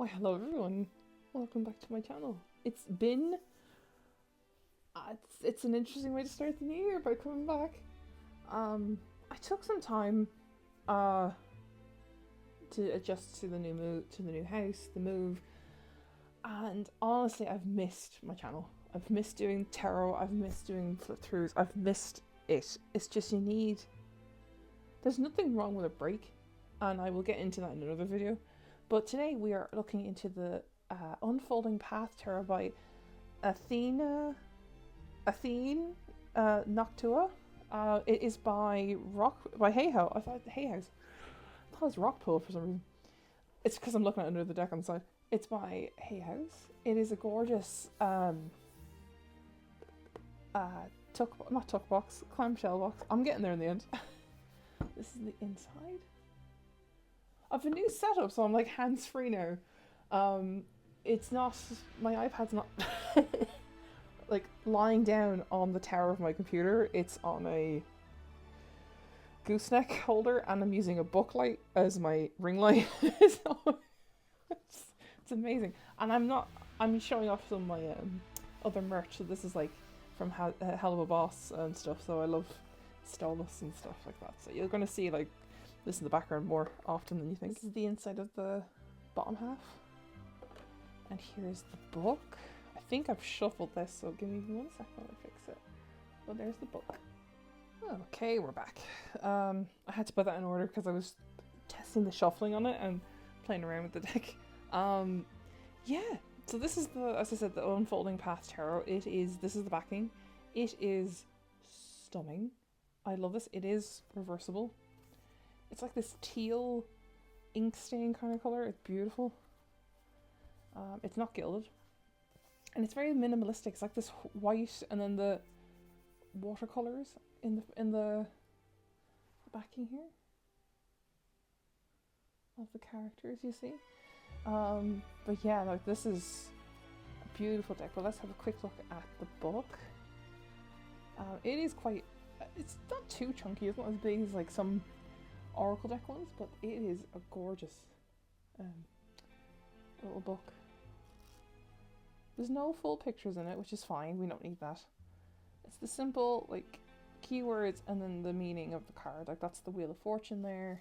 Why, hello everyone. Welcome back to my channel. It's been... it's an interesting way to start the new year by coming back. I took some time to adjust to the new house, the move, and honestly I've missed my channel. I've missed doing tarot, I've missed doing flip throughs, I've missed it. It's just there's nothing wrong with a break, and I will get into that in another video. But today we are looking into the Unfolding Path Tarot by Athene Noctua. It is by Hay House. I thought Hay House. I thought it was Rockpool for some reason. It's because I'm looking at under the deck on the side. It's by Hay House. It is a gorgeous not tuck box, clamshell box. I'm getting there in the end. This is the inside. I've a new setup, so I'm like hands-free now. It's not, my iPad's not like lying down on the tower of my computer. It's on a gooseneck holder, and I'm using a book light as my ring light. So it's amazing. And I'm showing off some of my other merch. So this is like from Hell of a Boss and stuff. So I love Stolus and stuff like that. So you're gonna see like this in the background more often than you think. This is the inside of the bottom half. And here's the book. I think I've shuffled this, so give me 1 second while I fix it. Well, there's the book. Okay, we're back. I had to put that in order because I was testing the shuffling on it and playing around with the deck. Yeah, so this is as I said, the Unfolding Path Tarot. This is the backing. It is stunning. I love this. It is reversible. It's like this teal ink stain kind of color. It's beautiful. It's not gilded. And it's very minimalistic. It's like this white and then the watercolors in the backing here of the characters, you see. But yeah, like this is a beautiful deck. But let's have a quick look at the book. It is quite, it's not too chunky. It's not as big as like some Oracle deck ones, but it is a gorgeous little book. There's no full pictures in it, which is fine. We don't need that. It's the simple like keywords and then the meaning of the card. Like that's the Wheel of Fortune there,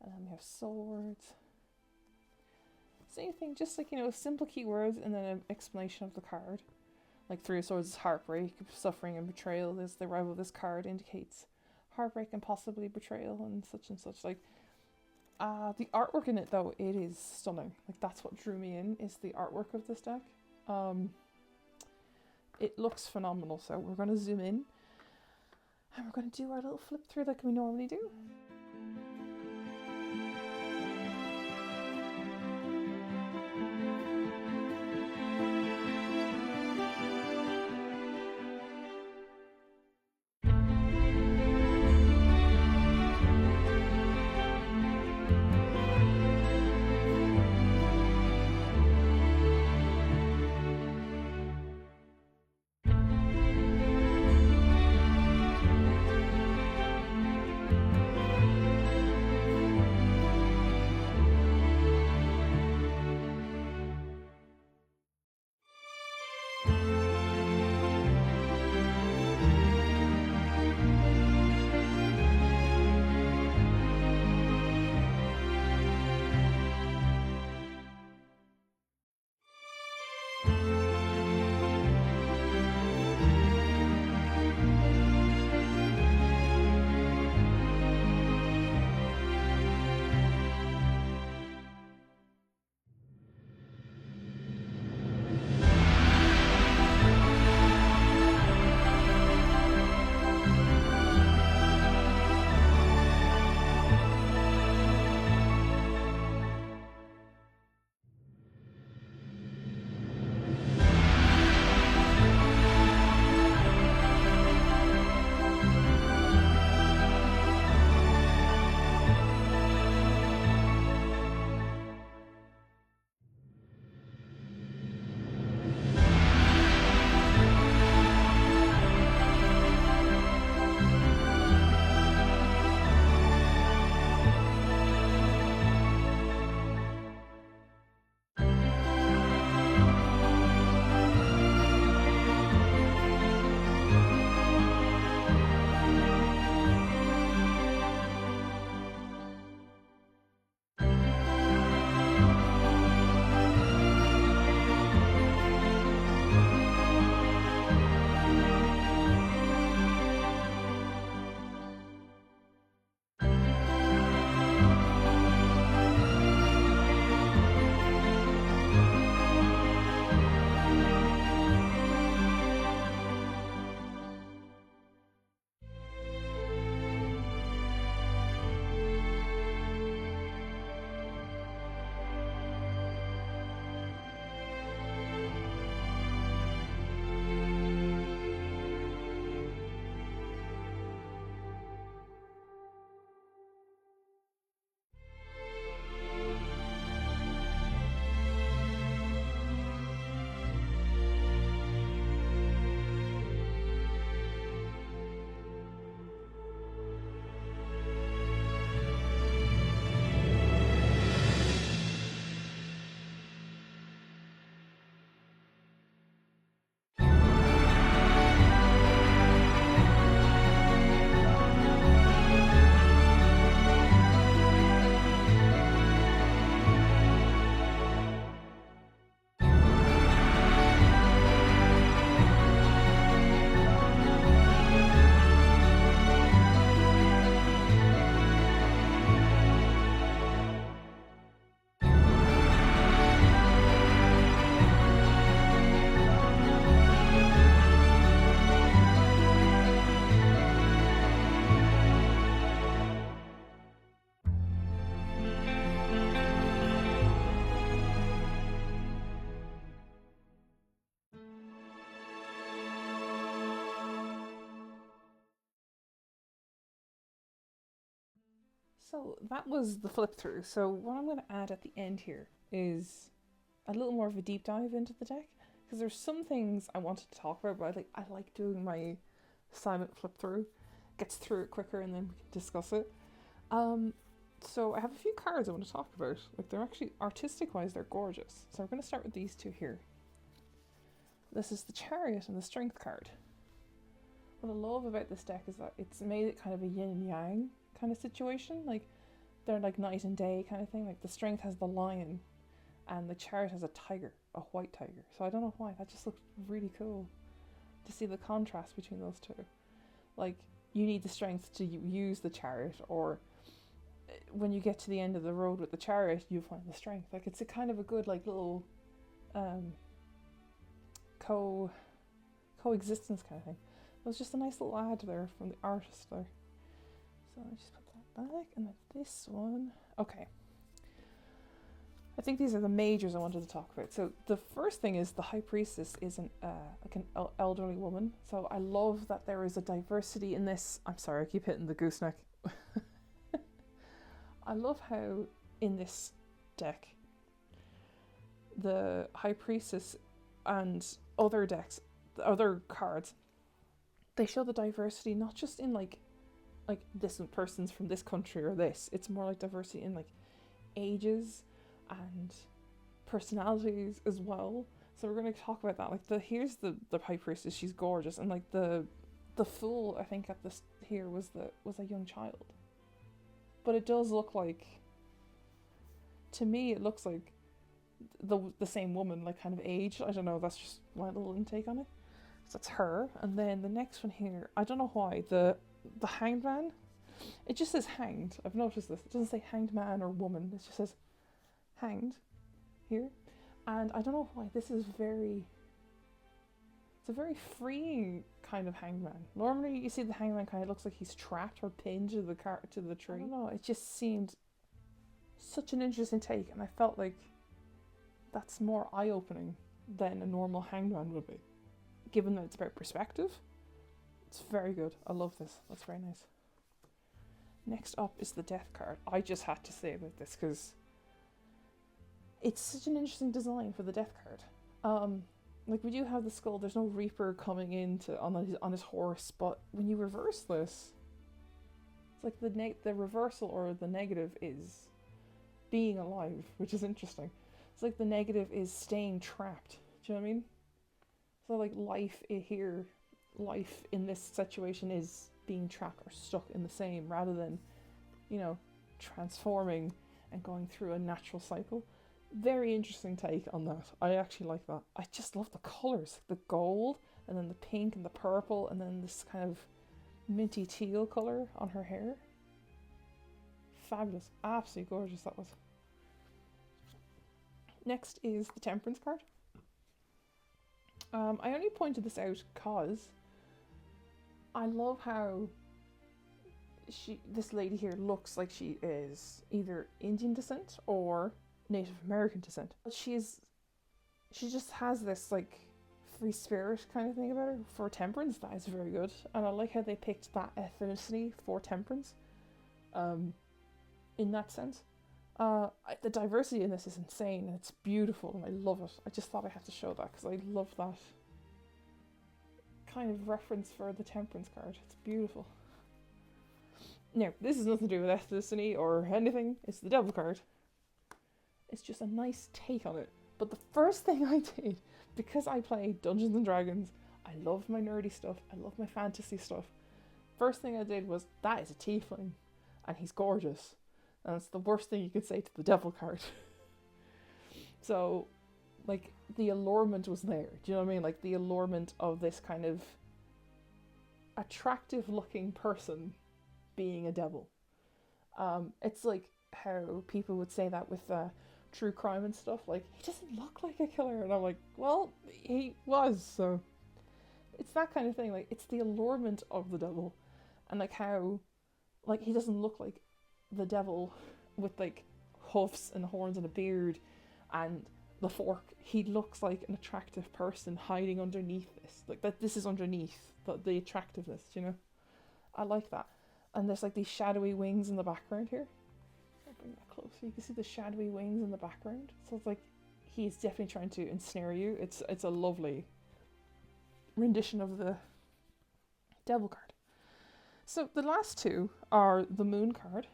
and then we have swords. Same thing, just like, you know, simple keywords and then an explanation of the card. Like Three of Swords is heartbreak, suffering, and betrayal. Is the arrival of this card indicates heartbreak and possibly betrayal and such. Like the artwork in it though, it is stunning. Like that's what drew me in, is the artwork of this deck. It looks phenomenal. So we're going to zoom in and we're going to do our little flip through like we normally do. So that was the flip through. So what I'm going to add at the end here is a little more of a deep dive into the deck, because there's some things I wanted to talk about, but I like doing my silent flip through. Gets through it quicker and then we can discuss it. So I have a few cards I want to talk about. Like, they're actually, artistic wise, they're gorgeous. So we're going to start with these two here. This is the Chariot and the Strength card. What I love about this deck is that it's made it kind of a yin and yang kind of situation. Like, they're like night and day kind of thing. Like, the Strength has the lion and the Chariot has a tiger, a white tiger. So I don't know why, that just looks really cool to see the contrast between those two. Like, you need the Strength to use the Chariot, or when you get to the end of the road with the Chariot, you find the Strength. Like, it's a kind of a good like little coexistence kind of thing. It was just a nice little ad there from the artist there. So I just put that back, and then this one. Okay. I think these are the majors I wanted to talk about. So the first thing is the High Priestess is like an elderly woman. So I love that there is a diversity in this. I'm sorry, I keep hitting the gooseneck. I love how in this deck, the High Priestess and other decks, the other cards, they show the diversity not just in like this person's from this country or this. It's more like diversity in like ages and personalities as well. So we're going to talk about that. Like, here's the High Priestess. She's gorgeous, and like the Fool, I think at this here was a young child. But it does look like, to me, it looks like the same woman, like kind of age. I don't know. That's just my little intake on it. So that's her, and then the next one here. I don't know why the Hanged Man. It just says hanged. I've noticed this. It doesn't say hanged man or woman. It just says hanged here, and I don't know why this is it's a very freeing kind of hangman. Normally you see the hangman kind of looks like he's trapped or pinned to the tree. I don't know, it just seemed such an interesting take, and I felt like that's more eye-opening than a normal hangman would be, given that it's about perspective. It's very good. I love this. That's very nice. Next up is the Death card. I just had to say about this because it's such an interesting design for the Death card. Like, we do have the skull. There's no Reaper coming in on his horse, but when you reverse this, it's like the reversal or the negative is being alive, which is interesting. It's like the negative is staying trapped. Do you know what I mean? So like life in this situation is being trapped or stuck in the same, rather than, transforming and going through a natural cycle. Very interesting take on that. I actually like that. I just love the colours. The gold, and then the pink and the purple, and then this kind of minty teal colour on her hair. Fabulous. Absolutely gorgeous that was. Next is the Temperance card. I only pointed this out because I love how this lady here looks like she is either Indian descent or Native American descent. But she just has this like free spirit kind of thing about her. For Temperance, that is very good, and I like how they picked that ethnicity for Temperance. In that sense, the diversity in this is insane, and it's beautiful, and I love it. I just thought I had to show that because I love that kind of reference for the Temperance card. It's beautiful. Now, this has nothing to do with ethnicity or anything. It's the Devil card. It's just a nice take on it. But the first thing I did, because I play Dungeons and Dragons, I love my nerdy stuff, I love my fantasy stuff. First thing I did was, that is a tiefling, and he's gorgeous. And it's the worst thing you could say to the Devil card. So, like, the allurement was there. Do you know what I mean? Like, the allurement of this kind of attractive looking person being a devil. It's like how people would say that with true crime and stuff. Like, he doesn't look like a killer. And I'm like, well, he was. So, it's that kind of thing. Like, it's the allurement of the devil. And like how, like, he doesn't look like the devil with like hoofs and horns and a beard and the fork. He looks like an attractive person hiding underneath this. Like, that this is underneath the attractiveness, you know? I like that. And there's like these shadowy wings in the background here. I'll bring that closer. You can see the shadowy wings in the background. So it's like he's definitely trying to ensnare you. It's a lovely rendition of the devil card. So the last two are the moon card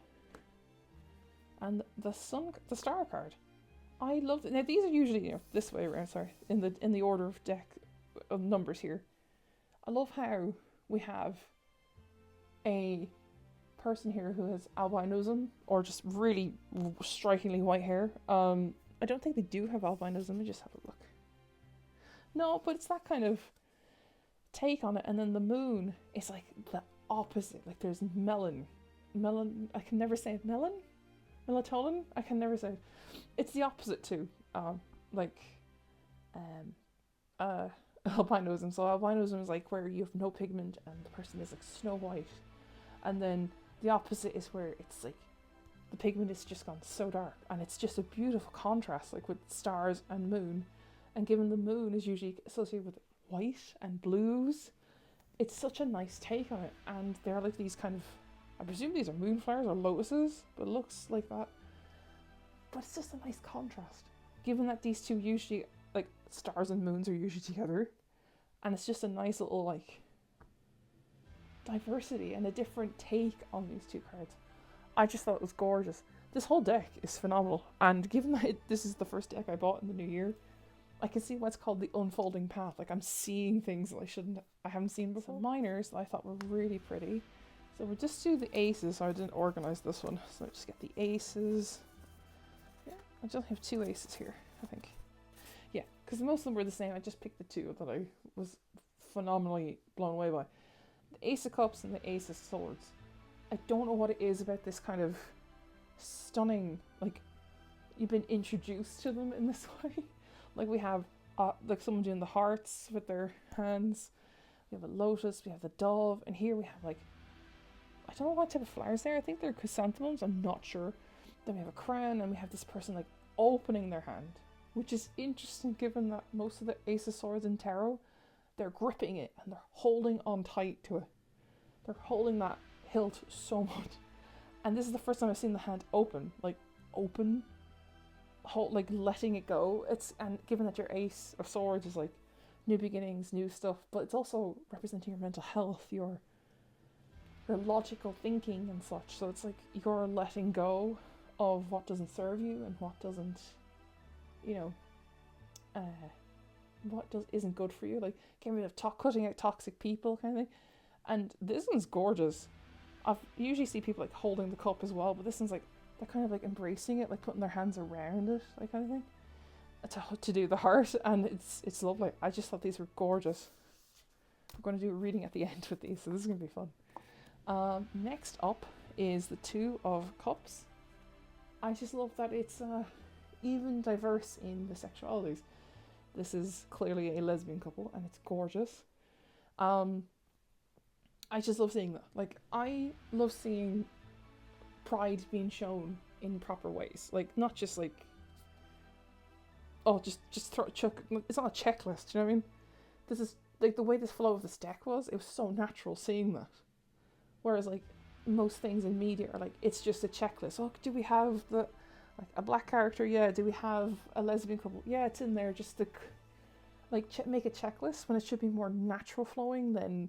and the star card. I love it. Now these are usually this way around. Sorry, in the order of deck of numbers here. I love how we have a person here who has albinism or just really strikingly white hair. I don't think they do have albinism. Let me just have a look. No, but it's that kind of take on it. And then the moon is like the opposite. Like there's melon. I can never say it. Melatonin. I can never say it. It's the opposite too. Albinism. So albinism is like where you have no pigment and the person is like snow white, and then the opposite is where it's like the pigment is just gone so dark, and it's just a beautiful contrast, like with stars and moon. And given the moon is usually associated with white and blues, it's such a nice take on it. And they're like these kind of, I presume these are moonflowers or lotuses, but it looks like that. But it's just a nice contrast, given that these two usually, like stars and moons are usually together, and it's just a nice little like diversity and a different take on these two cards. I just thought it was gorgeous. This whole deck is phenomenal, and given that this is the first deck I bought in the new year, I can see what's called the unfolding path. Like I'm seeing things that I haven't seen before. Some minors that I thought were really pretty. So we'll just do the aces. So I didn't organize this one, so I just get the aces. Yeah, I just have two aces here, I think. Yeah, because most of them were the same. I just picked the two that I was phenomenally blown away by. The Ace of Cups and the Ace of Swords. I don't know what it is about this kind of stunning, like, you've been introduced to them in this way. Like we have, like someone doing the hearts with their hands. We have a lotus, we have the dove, and here we have like, I don't know what type of flowers they are. I think they're chrysanthemums, I'm not sure. Then we have a crown, and we have this person like opening their hand, which is interesting given that most of the Ace of Swords in tarot, they're gripping it and they're holding on tight to it. They're holding that hilt so much. And this is the first time I've seen the hand open, like letting it go. And given that your Ace of Swords is like new beginnings, new stuff, but it's also representing your mental health, your logical thinking and such. So it's like you're letting go of what doesn't serve you and what doesn't, isn't good for you. Like getting rid of cutting out toxic people kind of thing. And this one's gorgeous. I usually see people like holding the cup as well, but this one's like they're kind of like embracing it, like putting their hands around it, like kind of thing, to do the heart, and it's lovely. I just thought these were gorgeous. We're going to do a reading at the end with these, so this is going to be fun. Next up is the Two of Cups. I just love that it's even diverse in the sexualities. This is clearly a lesbian couple, and it's gorgeous. I just love seeing that. Like, I love seeing pride being shown in proper ways. Like, not just like, oh, just chuck. It's not a checklist, you know what I mean? This is, like, the way this flow of this deck was, it was so natural seeing that. Whereas, like, most things in media are like, it's just a checklist. Oh, do we have a black character? Yeah. Do we have a lesbian couple? Yeah, it's in there just to, like, make a checklist when it should be more natural flowing than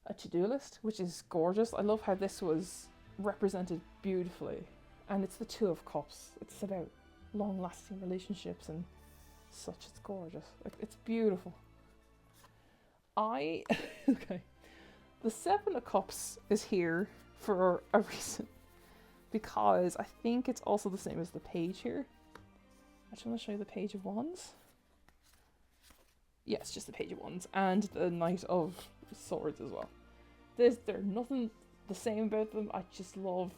a to-do list, which is gorgeous. I love how this was represented beautifully, and it's the Two of Cups. It's about long-lasting relationships and such. It's gorgeous. Like, it's beautiful. Okay. The Seven of Cups is here for a reason, because I think it's also the same as the Page here. I just want to show you the Page of Wands. Yes, just the Page of Wands and the Knight of Swords as well. There's nothing the same about them. I just love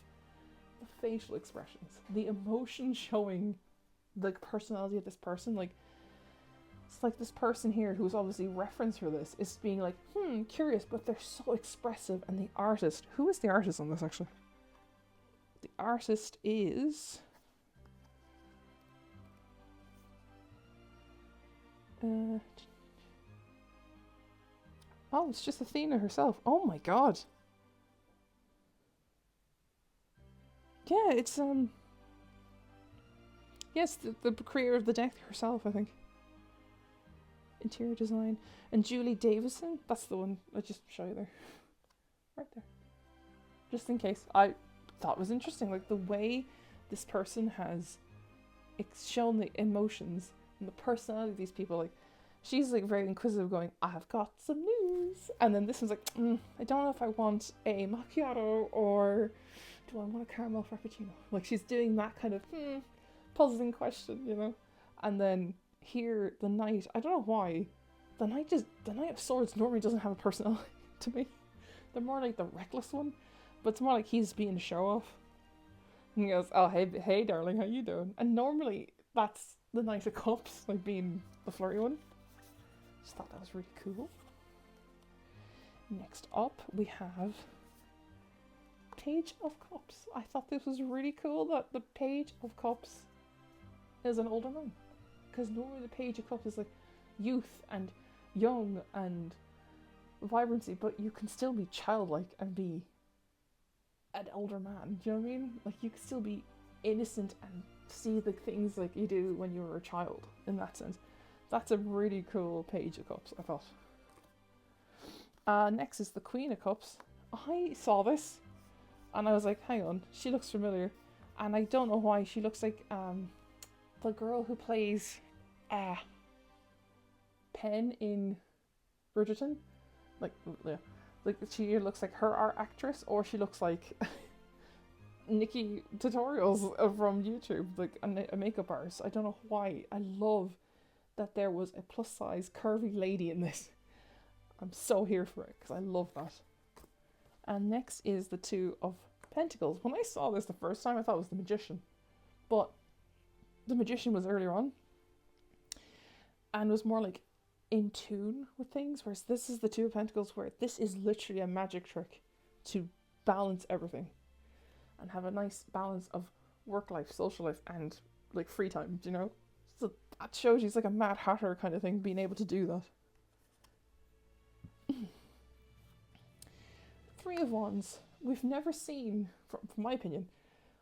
the facial expressions, the emotion showing the personality of this person. Like, it's like this person here who's obviously referenced for this is being like, curious, but they're so expressive. And the artist, who is the artist on this actually? The artist is oh, it's just Athena herself. Oh my god. Yeah, it's yes, the creator of the deck herself, I think. Interior design. And Julie Davison, that's the one I just show you there. Right there. Just in case. I thought it was interesting, like the way this person has shown the emotions and the personality of these people. Like, she's like very inquisitive, going, I've got some news. And then this one's like, I don't know if I want a macchiato or do I want a caramel frappuccino? Like, she's doing that kind of puzzling question, you know? And then here, the knight, I don't know why, the knight of swords normally doesn't have a personality to me. They're more like the reckless one, but it's more like he's being a show off. And he goes, oh, hey darling, how you doing? And normally that's the Knight of Cups, like being the flirty one. Just thought that was really cool. Next up, we have Page of Cups. I thought this was really cool that the Page of Cups is an older man. Because normally the Page of Cups is like youth and young and vibrancy, but you can still be childlike and be an older man. Do you know what I mean? Like, you can still be innocent and see the things like you do when you were a child, in that sense. That's a really cool Page of Cups, I thought. Next is the Queen of Cups. I saw this and I was like, hang on, she looks familiar. And I don't know why. She looks like the girl who plays Pen in Bridgerton. Like, yeah. Like, she either looks like her art actress, or she looks like Nikki Tutorials from YouTube, like a makeup artist. I don't know why. I love that there was a plus size curvy lady in this. I'm so here for it, because I love that. And next is the Two of Pentacles. When I saw this the first time, I thought it was the Magician. But the Magician was earlier on, and was more like in tune with things, whereas this is the Two of Pentacles, where this is literally a magic trick to balance everything and have a nice balance of work life, social life, and like free time, you know? So that shows you it's like a Mad Hatter kind of thing, being able to do that. Three of Wands. We've never seen, from my opinion,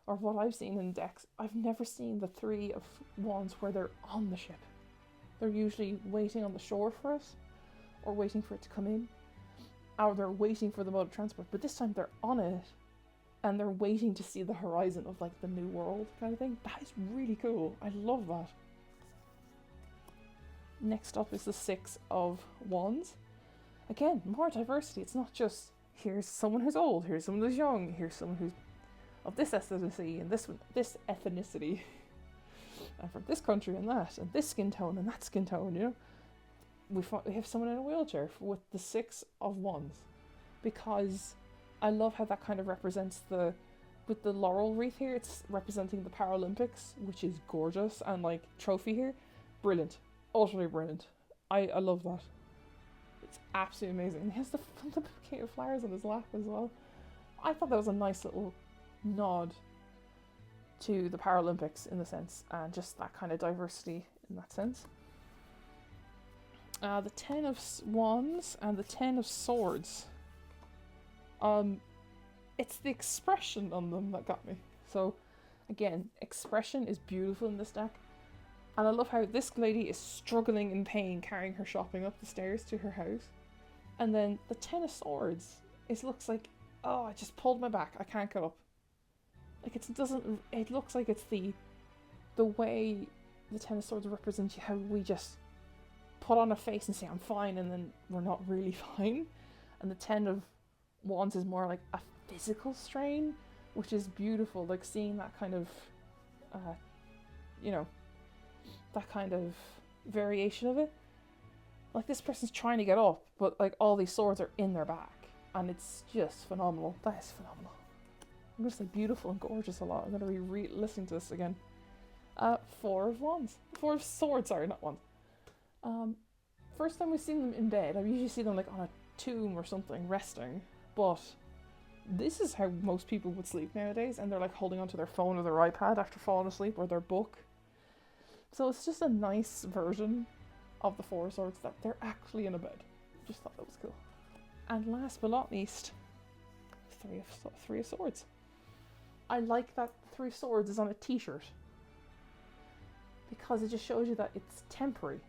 or what I've seen in decks, I've never seen the Three of Wands where they're on the ship. They're usually waiting on the shore for it, or waiting for it to come in, or they're waiting for the mode of transport. But this time they're on it, and they're waiting to see the horizon of like the new world kind of thing. That is really cool. I love that. Next up is the Six of Wands. Again, more diversity. It's not just here's someone who's old, here's someone who's young, here's someone who's of this ethnicity and this ethnicity. And from this country and that, and this skin tone and that skin tone, you know. We have someone in a wheelchair with the Six of Wands, because I love how that kind of represents with the laurel wreath here, it's representing the Paralympics, which is gorgeous, and like trophy here, brilliant, utterly brilliant. I love that. It's absolutely amazing. He has the bouquet of flowers on his lap as well. I thought that was a nice little nod to the Paralympics in the sense, and just that kind of diversity in that sense. The Ten of Wands and the Ten of Swords. It's the expression on them that got me. So, again, expression is beautiful in this deck. And I love how this lady is struggling in pain carrying her shopping up the stairs to her house. And then the Ten of Swords, it looks like, oh, I just pulled my back, I can't get up. Like, it looks like it's the way the Ten of Swords represents how we just put on a face and say I'm fine, and then we're not really fine. And the Ten of Wands is more like a physical strain, which is beautiful, like seeing that kind of that kind of variation of it. Like, this person's trying to get up, but like all these swords are in their back, and it's just phenomenal. That is phenomenal. I'm gonna say beautiful and gorgeous a lot. I'm gonna be listening to this again. Four of Wands. Four of Swords, sorry, not Wands. First time we've seen them in bed. I usually see them like on a tomb or something, resting. But this is how most people would sleep nowadays, and they're like holding onto their phone or their iPad after falling asleep, or their book. So it's just a nice version of the Four of Swords that they're actually in a bed. Just thought that was cool. And last but not least, Three of Swords. I like that Three of Swords is on a t-shirt, because it just shows you that it's temporary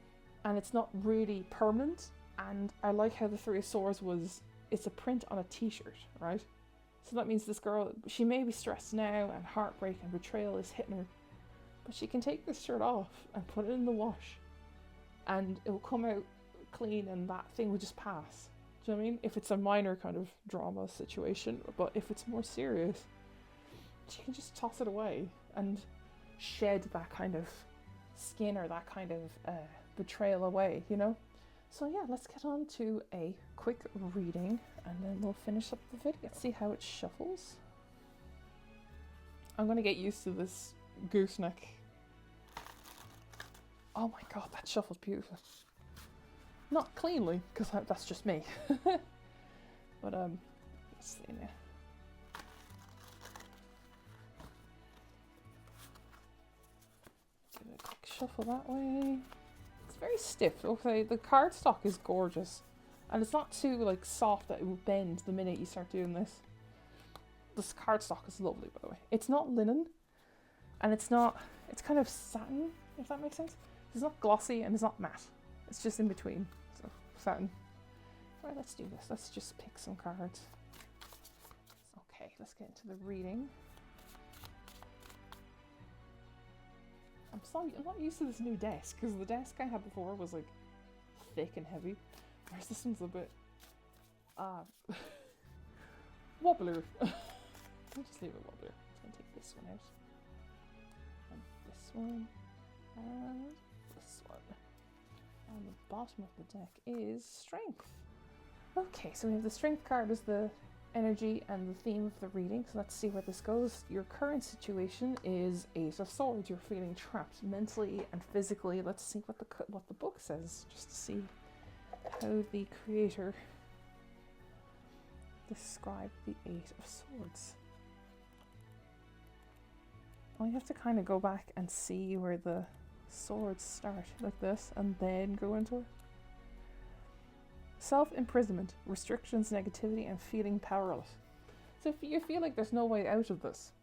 and it's not really permanent. And I like how the Three of Swords it's a print on a t-shirt, right? So that means this girl, she may be stressed now and heartbreak and betrayal is hitting her, but she can take this shirt off and put it in the wash and it will come out clean and that thing will just pass. Do you know what I mean? If it's a minor kind of drama situation, but if it's more serious, she can just toss it away and shed that kind of skin or that kind of betrayal away, you know? So yeah, let's get on to a quick reading and then we'll finish up the video. Let's see how it shuffles. I'm gonna get used to this gooseneck. Oh my god, that shuffles beautifully. Not cleanly, because that's just me. But let's see now. Give it a quick shuffle that way. It's very stiff. Okay, the cardstock is gorgeous. And it's not too like soft that it will bend the minute you start doing this. This cardstock is lovely, by the way. It's not linen. And it's kind of satin, if that makes sense. It's not glossy and it's not matte. It's just in between. So, satin. Right, let's do this. Let's just pick some cards. Okay, let's get into the reading. I'm not used to this new desk, because the desk I had before was like thick and heavy. Whereas this one's a bit wobbler. I'll just leave it wobbler. I'm gonna take this one out. And this one. And this one. And the bottom of the deck is strength. Okay, so we have the strength card as the energy and the theme of the reading. So let's see where this goes. Your current situation is Ace of Swords. You're feeling trapped mentally and physically. Let's see what the book says, just to see how the creator described the Eight of Swords. Well, you have to kind of go back and see where the swords start, like this, and then go into it. Self-imprisonment, restrictions, negativity, and feeling powerless. So if you feel like there's no way out of this,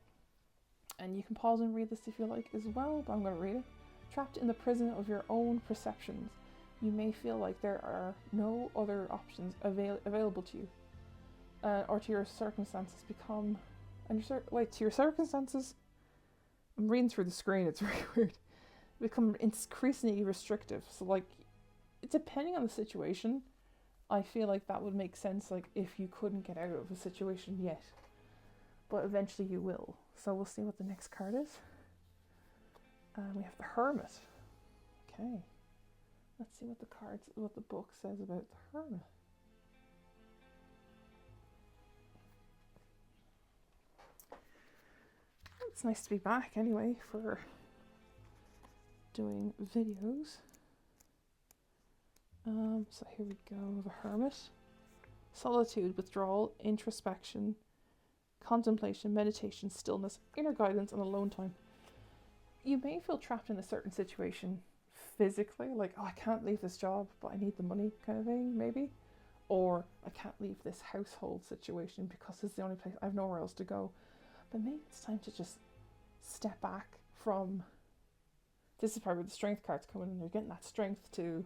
and you can pause and read this if you like as well, but I'm going to read it. Trapped in the prison of your own perceptions, you may feel like there are no other options available to you, or to your circumstances to your circumstances. I'm reading through the screen, it's very weird. Become increasingly restrictive. So like, depending on the situation, I feel like that would make sense, like if you couldn't get out of a situation yet. But eventually you will. So we'll see what the next card is. We have the Hermit. Okay. Let's see what the book says about the Hermit. It's nice to be back anyway for doing videos. So here we go, the Hermit. Solitude, withdrawal, introspection, contemplation, meditation, stillness, inner guidance, and alone time. You may feel trapped in a certain situation physically, like, oh, I can't leave this job, but I need the money kind of thing, maybe. Or I can't leave this household situation because this is the only place, I have nowhere else to go. But maybe it's time to just step back from, this is probably where the strength cards come in, and you're getting that strength to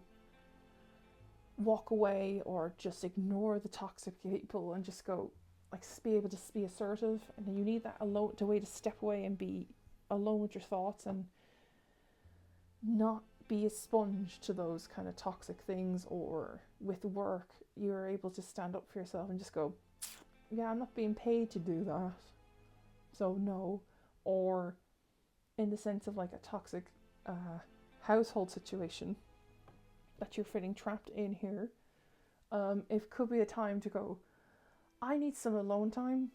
walk away or just ignore the toxic people and just go, like, be able to be assertive. And you need that alone, the way to step away and be alone with your thoughts and not be a sponge to those kind of toxic things. Or with work, you're able to stand up for yourself and just go, yeah, I'm not being paid to do that, so no. Or in the sense of like a toxic household situation that you're feeling trapped in here, it could be a time to go, I need some alone time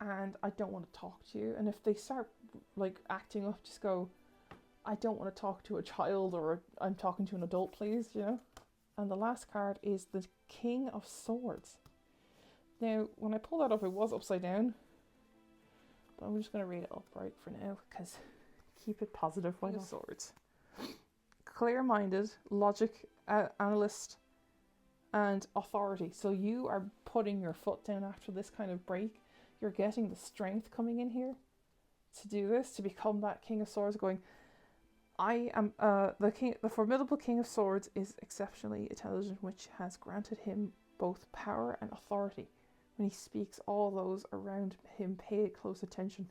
and I don't want to talk to you. And if they start like acting up, just go, I don't want to talk to a child, or I'm talking to an adult, please, you know. And the last card is the King of Swords. Now, when I pulled that up, it was upside down, but I'm just going to read it upright for now, because keep it positive. King of Swords. Clear-minded, logic, analyst, and authority. So you are putting your foot down after this kind of break. you're getting the strength coming in here to do this, to become that King of Swords, going, I am the formidable King of Swords is exceptionally intelligent, which has granted him both power and authority. When he speaks, all those around him pay close attention.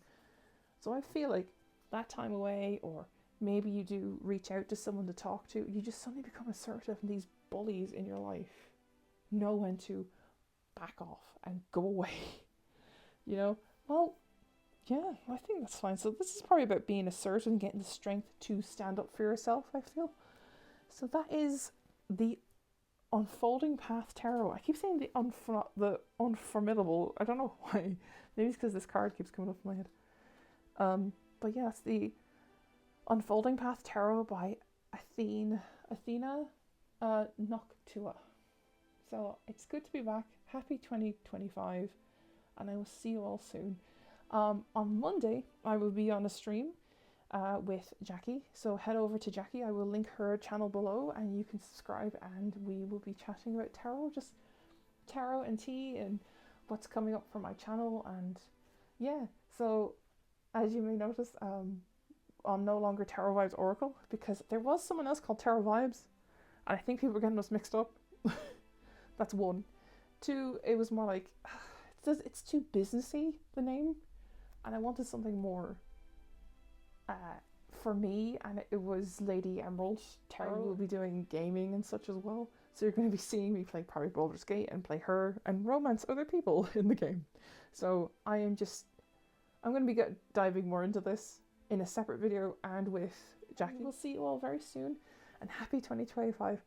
So I feel like that time away, or maybe you do reach out to someone to talk to, you just suddenly become assertive, and these bullies in your life know when to back off and go away. Well, yeah, I think that's fine. So this is probably about being assertive and getting the strength to stand up for yourself, I feel. So that is the Unfolding Path Tarot. I keep saying the unformidable. I don't know why. Maybe it's because this card keeps coming up in my head. But yeah, it's the Unfolding Path Tarot by Athena Noctua. So it's good to be back. Happy 2025, and I will see you all soon. On Monday, I will be on a stream with Jackie. So head over to Jackie. I will link her channel below, and you can subscribe, and we will be chatting about tarot, just tarot and tea, and what's coming up for my channel. And yeah, so as you may notice, I'm no longer Tarot Vibes Oracle, because there was someone else called Tarot Vibes, and I think people were getting us mixed up. That's one. Two, it was more like, it's too businessy, the name, and I wanted something more for me, and it was Lady Emerald Tarot. I will be doing gaming and such as well, so you're going to be seeing me play probably Baldur's Gate and play her and romance other people in the game. So I'm going to be diving more into this in a separate video and with Jackie. We'll see you all very soon, and happy 2025.